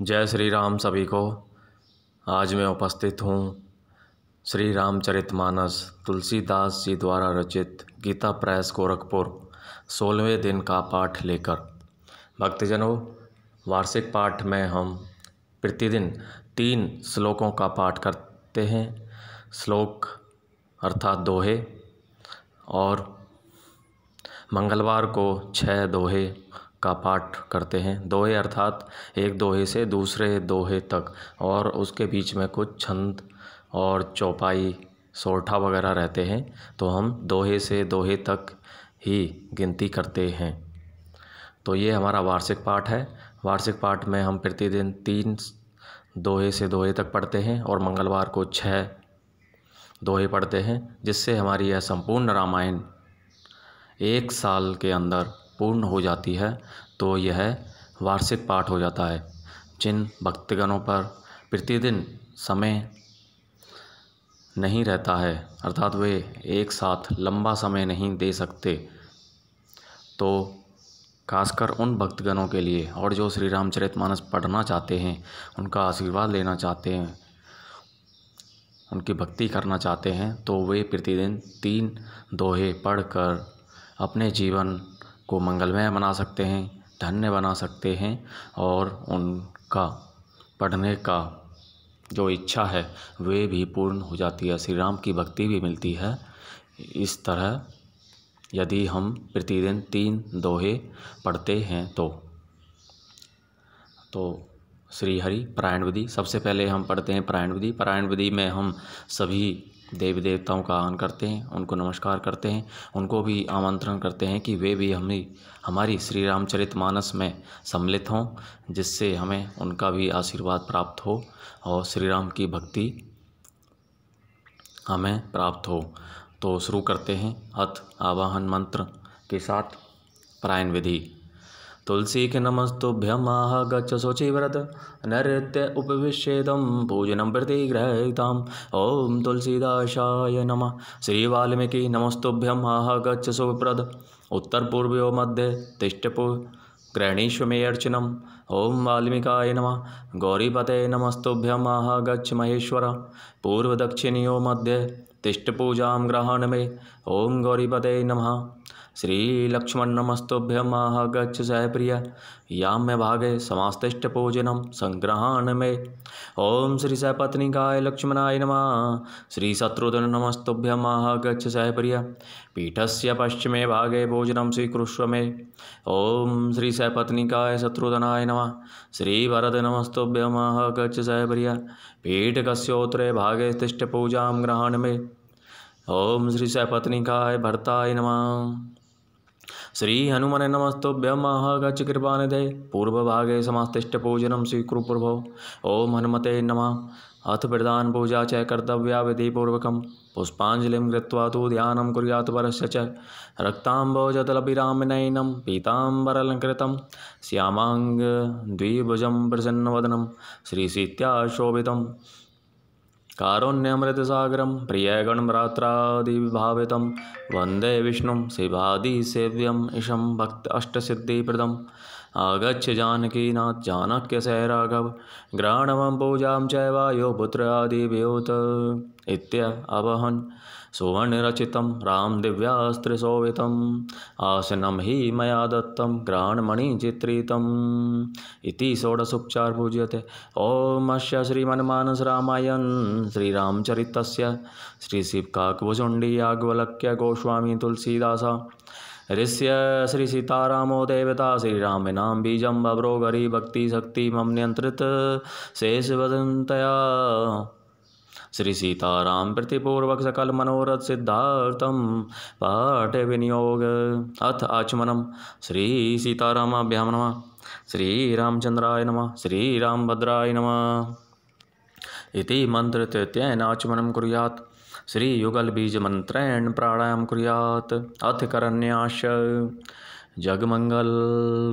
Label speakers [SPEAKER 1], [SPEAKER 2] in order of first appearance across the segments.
[SPEAKER 1] जय श्री राम सभी को। आज मैं उपस्थित हूँ श्री रामचरितमानस तुलसीदास जी द्वारा रचित गीता प्रेस गोरखपुर 16वें दिन का पाठ लेकर। भक्तजनों, वार्षिक पाठ में हम प्रतिदिन 3 श्लोकों का पाठ करते हैं। श्लोक अर्थात दोहे, और मंगलवार को 6 दोहे का पाठ करते हैं। दोहे अर्थात एक दोहे से दूसरे दोहे तक, और उसके बीच में कुछ छंद और चौपाई सोरठा वगैरह रहते हैं, तो हम दोहे से दोहे तक ही गिनती करते हैं। तो ये हमारा वार्षिक पाठ है। वार्षिक पाठ में हम प्रतिदिन 3 दोहे से दोहे तक पढ़ते हैं और मंगलवार को 6 दोहे पढ़ते हैं, जिससे हमारी यह संपूर्ण रामायण 1 साल के अंदर पूर्ण हो जाती है। तो यह वार्षिक पाठ हो जाता है। जिन भक्तगणों पर प्रतिदिन समय नहीं रहता है, अर्थात वे एक साथ लंबा समय नहीं दे सकते, तो खासकर उन भक्तगणों के लिए, और जो श्री रामचरितमानस पढ़ना चाहते हैं, उनका आशीर्वाद लेना चाहते हैं, उनकी भक्ति करना चाहते हैं, तो वे प्रतिदिन 3 दोहे पढ़कर अपने जीवन को मंगलमय बना सकते हैं, धन्य बना सकते हैं, और उनका पढ़ने का जो इच्छा है वे भी पूर्ण हो जाती है। श्री राम की भक्ति भी मिलती है। इस तरह यदि हम प्रतिदिन 3 दोहे पढ़ते हैं तो श्री हरि पारायण विधि। सबसे पहले हम पढ़ते हैं पारायण विधि। पारायण विधि में हम सभी देवी देवताओं का आह्वान करते हैं, उनको नमस्कार करते हैं, उनको भी आमंत्रण करते हैं कि वे भी हमारी श्री रामचरितमानस में सम्मिलित हों, जिससे हमें उनका भी आशीर्वाद प्राप्त हो और श्री राम की भक्ति हमें प्राप्त हो। तो शुरू करते हैं अथ आवाहन मंत्र के साथ पारायण विधि। तुलसी के नमस्तुभ्यं आह गच्छ शुचिव्रत नैऋत्य उपविश्येदं पूजनं प्रतिगृहीताम्। ओम तुलसीदासाय नमः। श्री वाल्मीकि नमस्तुभ्यं आह गच्छ सुप्रद उत्तर पूर्वयो मध्य तिष्ठपु गृह्णीष्व मे अर्चनम्। ओम वाल्मीकाय नमः। गौरीपते नमस्तुभ्यं आह गच्छ महेश्वर पूर्व दक्षिणयो मध्य तिष्ठ पूजां ग्रहण मे। ओम गौरीपते नमः। श्री लक्ष्मण नमस्तुभ्यं आह गच्छ सहप्रिय याम्य भागे समास्तिष्ठ पूजनम संग्रहण में। ओम श्री सपत्निकाय लक्ष्मणाय नमः। श्री शत्रुघ्न नमस्तुभ्यं आह गच्छ सहप्रिय पीठस्य पश्चिमे भागे भोजनं स्वीकुरुष्व मे। ओम श्री सपत्निकाय शत्रुघ्नाय नमः। श्री वरद नमस्तुभ्यं आह गच्छ सहप्रिय पीठकस्योत्तरे भागे तिष्ठ पूजां ग्रहण में। ओम श्री सपत्निकाय भरताय नमः। श्री हनुमने नमस्तुभ्यं आह गच्छ कृपानिधे पूर्व भागे समास्तिष्ठ पूजनं स्वीकुरु प्रभो। ओम हनुमते नमः। अथ प्रधान पूजा च कर्तव्या विधिपूर्वकं पुष्पांजलिं कृत्वा तु ध्यानं कुर्यात् वरस्य च। रक्ताम्बोजतलभिरामनयनं पीताम्बरालंकृतं श्यामांग द्विभुजं प्रसन्नवदनं श्रीसीत्या शोभितं। कारुण्यमृतसागरं प्रियगणभ्रात्रादिभावितं वन्दे विष्णुं शिवादिसेव्यम् ईशं भक्त अष्टसिद्धिप्रदम्। आगच्छ जानकीनाथ जानक्यसे राघव ग्रहणमं पूजां चैव यो पुत्रादिव्योत इत्यवहन्। सुवर्णरचितं राम दिव्यास्त्रशोभितम् आसनं हि मया दत्तं ग्रहणमणिचित्रितम् इति षोडशोपचार पूज्यते। ओम अस्य श्रीमन्मानस रामायण श्रीरामचरितस्य श्रीशिवकाकुभुचुण्डी याज्ञवल्क्य गोस्वामी तुलसीदास ऋष्य श्री सीतारामो देवता श्रीराम नाम बीजं बब्रो गरी भक्ति शक्ति मम नियंत्रित शेष वदंतया। श्री सीताराम प्रतिपूर्वक सकल मनोरथ सिद्धार्थम पाठ विनियोग। अथ आचमनम। श्री सीतारामाभ्यां नमः। श्री रामचंद्राय नमः। श्री रामभद्राय नमः इति मंत्र तृतीयेन आचमनं कुर्यात्। श्री युगल बीज मंत्रेण प्राणायाम कुर्यात्। अथ करन्यास। जगमंगल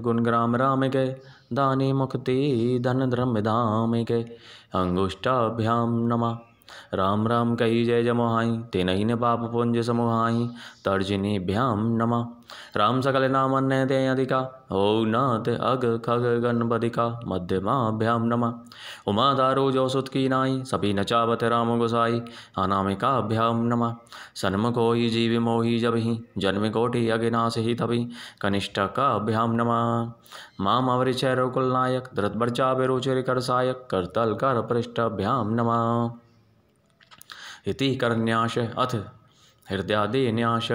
[SPEAKER 1] गुणग्राम राम के दानी मुक्ति धन धर्म धाम के अंगुष्ठाभ्याम नमः। राम राम कही जय जमोहाई, तेनहि न पाप पुंज समोहाई, तर्जनी भ्याम नमा। राम सकल नाम अन्य ते अधिका, हो नाथ अग खग गणपतिका, मध्यमाभ्याम नमा। उमा दारो जो सुत की नाई, सभी नचावत राम गोसाई, अनामिकाभ्याम नमा। सन्मुख होई जीव मोहि जबहि, जन्म कोटि अगिनाश ही तभी, कनिष्ठकाभ्याम नमा। माम अवरिचय रघुकुल नायक, धृत बर्चा बेरुचिर कर सायक, करतल कर पृष्ठभ्याम नमा। इति करन्याश अथ हृदयादि न्याश,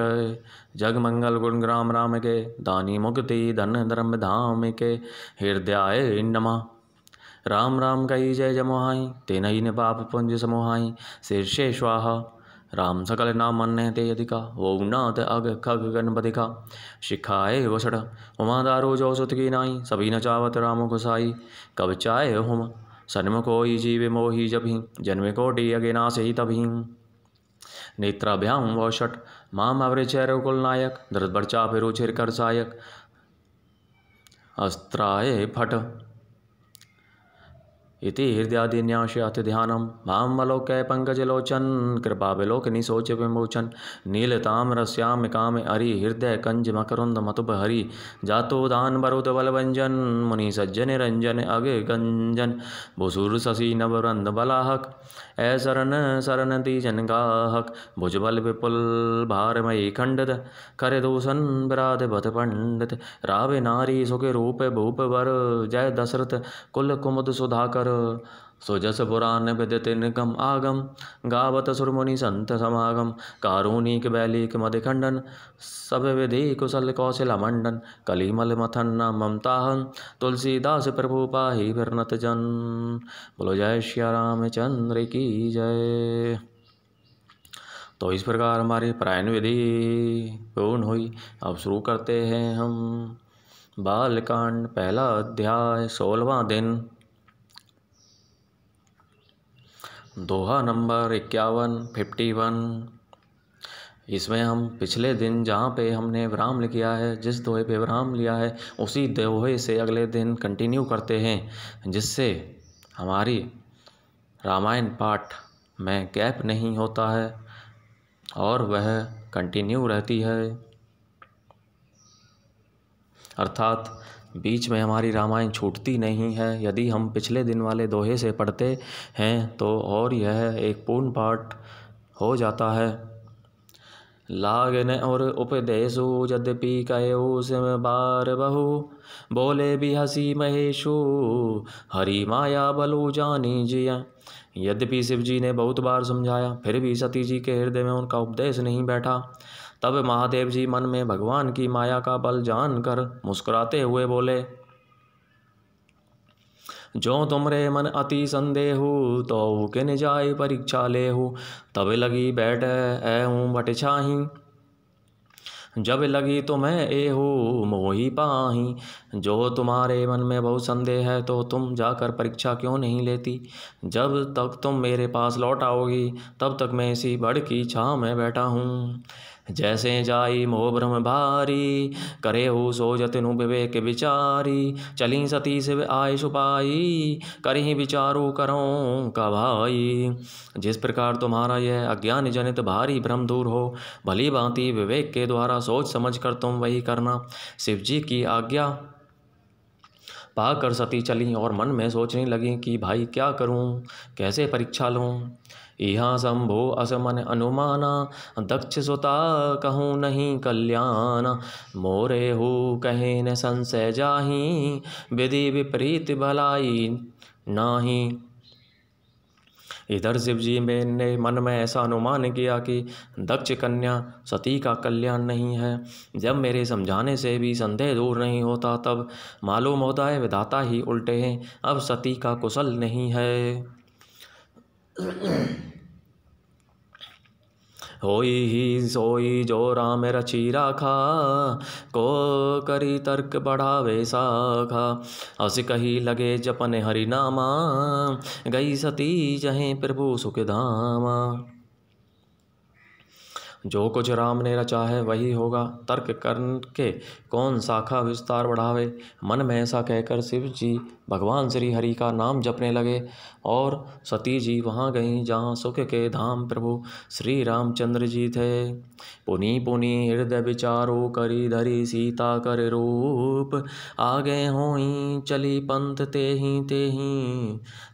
[SPEAKER 1] जग मंगल गुण ग्राम राम के, दानी मुक्ति धन धर्म धाम के, हृदयाय नमः। राम राम कही जय जमोहाई, तेनहि न पाप पुंज समोहाई, शीर्षे स्वाहा। राम सकल नाम अन्य ते अधिका, ओम नाथ अग खग गणपतिका, शिखाए वसड़। उमा दारो जो सुत की नाई, सभी नचावत राम गोसाई, कब चाहे हुम सन्मुख होई जीव मोहि जभी, जन्म कोटि अगिनाश ही तभी। नेत्राभ्याम वषट, माम अवरिचय रघुकुल नायक, धृत बर्चा बेरुचिर कर सायक, अस्त्राय फट। इति हृदयादिन्यास अथ ध्यानम। भामलोकय पंकज लोचन, कृपा विलोकनि सोच विमोचन, नीलताम रस्याम काम हरि, हृदय कंज मकरुंद मतुब हरि, जातो दान बरुद बल व्यंजन, मुनि सज्जन रंजन अग गंजन, भुसुर शशि नवरंद बलाहक, ऐ शरण शरण दीजन गाहक, भुजबल विपुल भारमयी खंडित, कर दूषण विराध बत पंडित, रावे नारी सुख रूप भूप वर, जय दशरथ कुल कुमुद सुधाकर, सुजस पुराण विदित निगम आगम, गावत सुरमुनि संत समागम, कारुणिक बैलिक मद खंडन, सब विधि कुशल कौशल मंडन, कलिमल मथन ममताहन, तुलसीदास प्रभु पाहि फिरनत जन। बोलो जय श्री रामचंद्र की जय। तो इस प्रकार हमारी पारायण विधि पूर्ण हुई। अब शुरू करते हैं हम बालकांड, पहला अध्याय, 16वां दिन, दोहा नंबर 51। इसमें हम पिछले दिन जहाँ पे हमने विराम किया है, जिस दोहे पे विराम लिया है, उसी दोहे से अगले दिन कंटिन्यू करते हैं, जिससे हमारी रामायण पाठ में गैप नहीं होता है और वह कंटिन्यू रहती है। अर्थात बीच में हमारी रामायण छूटती नहीं है। यदि हम पिछले दिन वाले दोहे से पढ़ते हैं तो और यह एक पूर्ण पाठ हो जाता है। लागन और उपदेशु यद्यपि कहो सिम बार बहु, बोले भी हसी महेशु, हरि माया बलु जानी जिया। यद्यपि शिव जी ने बहुत बार समझाया, फिर भी सती जी के हृदय में उनका उपदेश नहीं बैठा। तब महादेव जी मन में भगवान की माया का बल जानकर मुस्कुराते हुए बोले, जो तुमरे मन अति संदेहु, तो किन जाय परीक्षा लेहु। तब लगी बैठ ऐहूँ बट छाही, जब लगी तुम्हें एहू मोही पाही। जो तुम्हारे मन में बहुत संदेह है, तो तुम जाकर परीक्षा क्यों नहीं लेती। जब तक तुम मेरे पास लौट आओगी, तब तक मैं इसी बड़ की छाँव में बैठा हूँ। जैसे जाई मोह भ्रम भारी, करे हो सो जतनु विवेक विचारी। चली सती शिव आय सुपाई, करही विचारो करो का भाई। जिस प्रकार तुम्हारा यह अज्ञान जनित भारी भ्रम दूर हो, भली भांति विवेक के द्वारा सोच समझ कर तुम वही करना। शिव जी की आज्ञा पाकर सती चली और मन में सोचने लगी कि भाई क्या करूं, कैसे परीक्षा लूं। यहाँ शंभो असमन अनुमाना, दक्ष सुता कहूँ नहीं कल्याण। मोरे हो कहे न संशय जाही, विधि विपरीत भलाई नाही। इधर शिव जी ने मन में ऐसा अनुमान किया कि दक्ष कन्या सती का कल्याण नहीं है। जब मेरे समझाने से भी संदेह दूर नहीं होता, तब मालूम होता है विधाता ही उल्टे हैं। अब सती का कुशल नहीं है। होई ही सोई जो राम रची राखा, को करी तर्क बढ़ावे साखा। अस कही लगे जपन हरि नामा, गई सती जहें प्रभु सुख धामा। जो कुछ राम ने रचा है वही होगा, तर्क करके कौन शाखा विस्तार बढ़ावे। मन में ऐसा कहकर शिव जी भगवान श्री हरि का नाम जपने लगे और सती जी वहाँ गईं जहाँ सुख के धाम प्रभु श्री रामचंद्र जी थे। पुनि पुनि हृदय विचारो करी धरी सीता कर रूप, आगे होई चली पंथ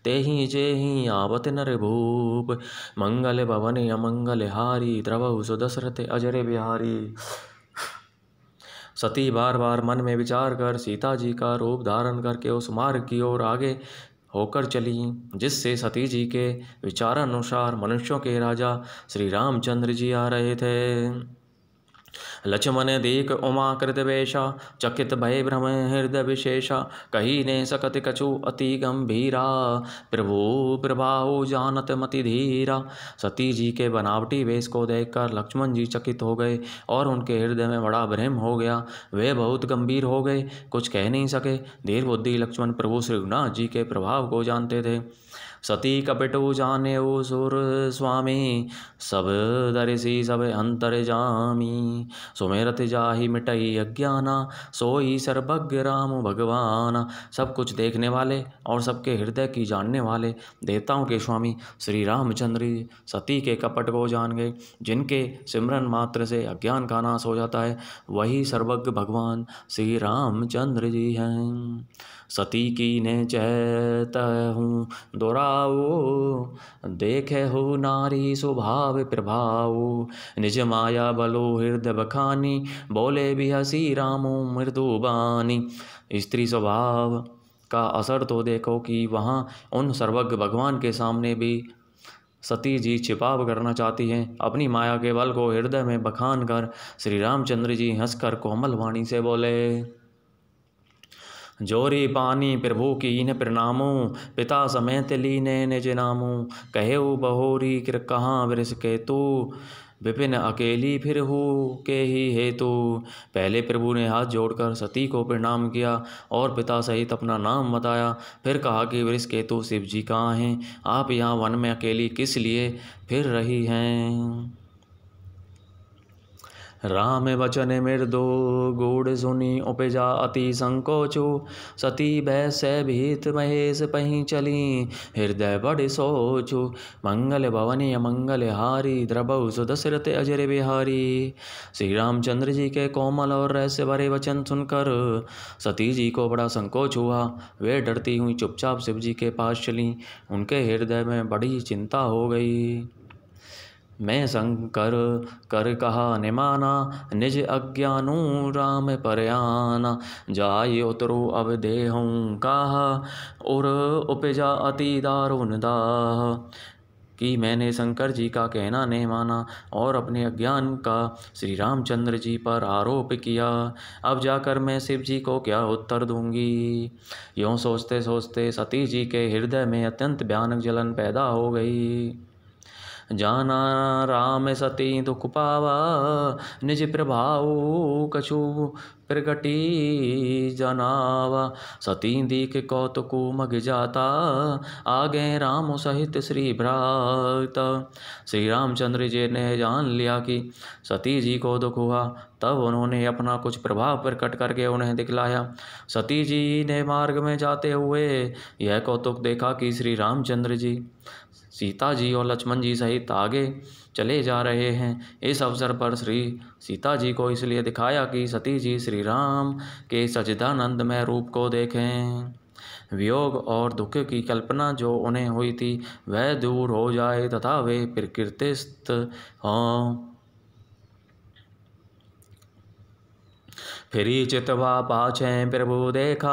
[SPEAKER 1] तेहि जेहि आवत नर भूप, मंगल भवन अमंगल हारी द्रवहु सुदशरथ अजर बिहारी। सती बार बार मन में विचार कर सीता जी का रूप धारण करके उस मार्ग की ओर आगे होकर चली जिससे सती जी के विचारानुसार मनुष्यों के राजा श्री रामचंद्र जी आ रहे थे। लक्ष्मण देख उमा कृत वेशा, चकित भय भ्रम हृदय विशेषा, कही ने सकत कछु अति गंभीरा, प्रभु प्रभाहो जानत मति धीरा। सती जी के बनावटी वेश को देखकर लक्ष्मण जी चकित हो गए और उनके हृदय में बड़ा भ्रम हो गया। वे बहुत गंभीर हो गए, कुछ कह नहीं सके। धीर बुद्धि लक्ष्मण प्रभु श्री रघुनाथ जी के प्रभाव को जानते थे। सती कपटु जानेऊ सुर स्वामी, सब दर्शी सब अंतर जामी, सुमेरत जाहि मिटई अज्ञाना, सोई सर्वज्ञ राम भगवाना। सब कुछ देखने वाले और सबके हृदय की जानने वाले देवताओं के स्वामी श्री रामचंद्र सती के कपट को जान गए। जिनके सिमरन मात्र से अज्ञान का नाश हो जाता है वही सर्वज्ञ भगवान श्री रामचंद्र जी हैं। सती की ने चहत हूँ दोराओ, देखे हो नारी स्वभाव प्रभाव, निज माया बलो हृदय बखानी, बोले भी हसी रामो मृदुबानी। स्त्री स्वभाव का असर तो देखो कि वहाँ उन सर्वज्ञ भगवान के सामने भी सती जी छिपाव करना चाहती हैं। अपनी माया के बल को हृदय में बखान कर श्री रामचंद्र जी हंसकर कोमल वाणी से बोले, जोरी पानी प्रभु कीन प्रणामो, पिता समेत लीने निज नामो, कहेऊ बहोरी कहाँ वृष केतु, विपिन अकेली फिर हो के ही हेतु। पहले प्रभु ने हाथ जोड़कर सती को प्रणाम किया और पिता सहित अपना नाम बताया। फिर कहा कि वृष केतु शिव जी कहाँ हैं, आप यहाँ वन में अकेली किस लिए फिर रही हैं। राम वचन मृदो गूढ़ सुनी, उपजा अति संकोचो, सती भय से भीत महेश पहीं चली, हृदय बड़ सोचो, मंगल भवनी अमंगल हारी, द्रवहु सुदशरथ अजर बिहारी। श्री रामचंद्र जी के कोमल और रहस्य भरे वचन सुनकर सती जी को बड़ा संकोच हुआ। वे डरती हुई चुपचाप शिव जी के पास चलीं। उनके हृदय में बड़ी चिंता हो गई। मैं शंकर कर कहा निमाना, निज अज्ञानु राम परयाना, जाय उतरो अब देहूँ कहा, और उपजा अति दारुण दाह। कि मैंने शंकर जी का कहना नहीं माना और अपने अज्ञान का श्री रामचंद्र जी पर आरोप किया। अब जाकर मैं शिव जी को क्या उत्तर दूंगी। यूँ सोचते सोचते सती जी के हृदय में अत्यंत भयानक जलन पैदा हो गई। जाना राम सती दुख पावा, निज प्रभाव कछु प्रगटी जनावा, सती दीख कौतुक मग जाता, आगे राम सहित श्री भ्रात। श्री रामचंद्र जी ने जान लिया कि सती जी को दुख हुआ, तब उन्होंने अपना कुछ प्रभाव प्रकट करके उन्हें दिखलाया। सती जी ने मार्ग में जाते हुए यह कौतुक देखा कि श्री रामचंद्र जी सीता जी और लक्ष्मण जी सहित आगे चले जा रहे हैं। इस अवसर पर श्री सीता जी को इसलिए दिखाया कि सती जी श्री राम के सच्चिदानंदमय रूप को देखें। वियोग और दुख की कल्पना जो उन्हें हुई थी वह दूर हो जाए तथा वे प्रकृतिस्थ हों। फिरी चितवा पाछे प्रभु देखा,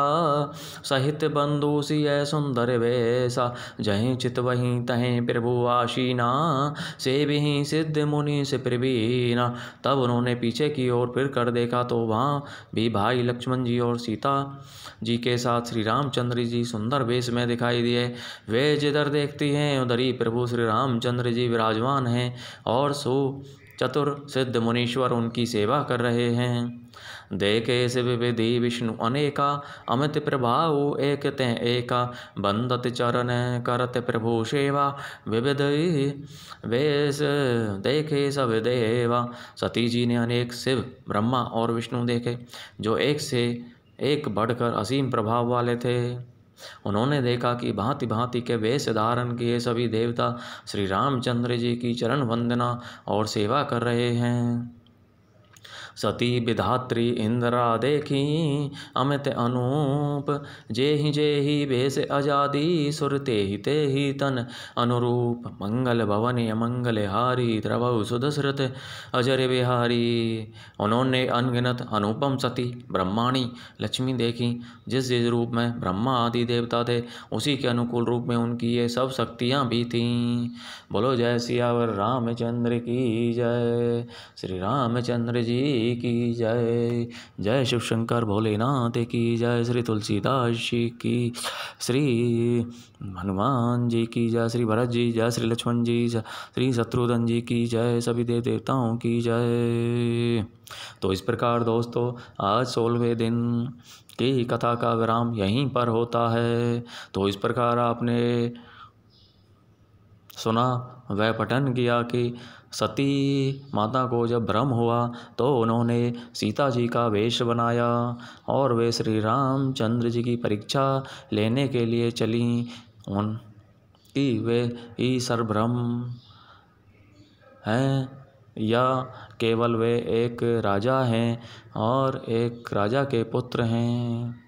[SPEAKER 1] सहित बंधु सिय सुंदर वेशा, जहीं चित वहीं तहीं प्रभु आशीना, से भी सिद्ध मुनि से प्रवीणा। तब उन्होंने पीछे की ओर फिर कर देखा तो वहाँ भी भाई लक्ष्मण जी और सीता जी के साथ श्री रामचंद्र जी सुंदर वेश में दिखाई दिए। वे जिधर देखती हैं उधर ही प्रभु श्री रामचंद्र जी विराजमान हैं और चतुर सिद्ध मुनीश्वर उनकी सेवा कर रहे हैं। देखे शिव विधि विष्णु अनेका, अमित प्रभाव एक ते एका, बंदत चरण करत प्रभु सेवा, विविध वेश देखे सब देवा। सती जी ने अनेक शिव ब्रह्मा और विष्णु देखे जो एक से एक बढ़कर असीम प्रभाव वाले थे। उन्होंने देखा कि भांति भांति के वेश धारण किए सभी देवता श्री रामचंद्र जी की चरण वंदना और सेवा कर रहे हैं। सती विधात्री इंद्रा देखी अमित अनूप, जेहि वेश अजादी सुर ते ही तन अनुरूप। मंगल भवन मंगल हारी द्रवौ सुदशरथ अजर बिहारी। उन्होंने अनगिनत अनुपम सती ब्रह्माणी लक्ष्मी देखी। जिस जिस रूप में ब्रह्मा आदि देवता थे उसी के अनुकूल रूप में उनकी ये सब शक्तियाँ भी थीं। बोलो जय सियावर रामचंद्र की जय। श्री रामचंद्र जी की जय। जय शिव शंकर भोलेनाथ की जय। श्री तुलसीदास जी की, श्री हनुमान जी की जय, श्री भरत जी जय, श्री लक्ष्मण जी जय, श्री शत्रुघ्न जी की जय, सभी देव देवताओं की जय। तो इस प्रकार दोस्तों आज 16वें दिन की कथा का विराम यहीं पर होता है। तो इस प्रकार आपने सुना वह पठन किया कि सती माता को जब भ्रम हुआ तो उन्होंने सीता जी का वेश बनाया और वे श्री रामचंद्र जी की परीक्षा लेने के लिए चली। उनकी वे ईश्वर ब्रह्म हैं या केवल वे एक राजा हैं और एक राजा के पुत्र हैं।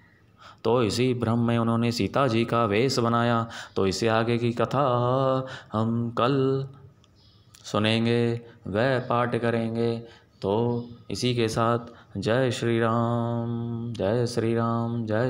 [SPEAKER 1] तो इसी भ्रम में उन्होंने सीता जी का वेश बनाया। तो इससे आगे की कथा हम कल सुनेंगे, वह पाठ करेंगे। तो इसी के साथ जय श्री राम, जय श्री राम, जय।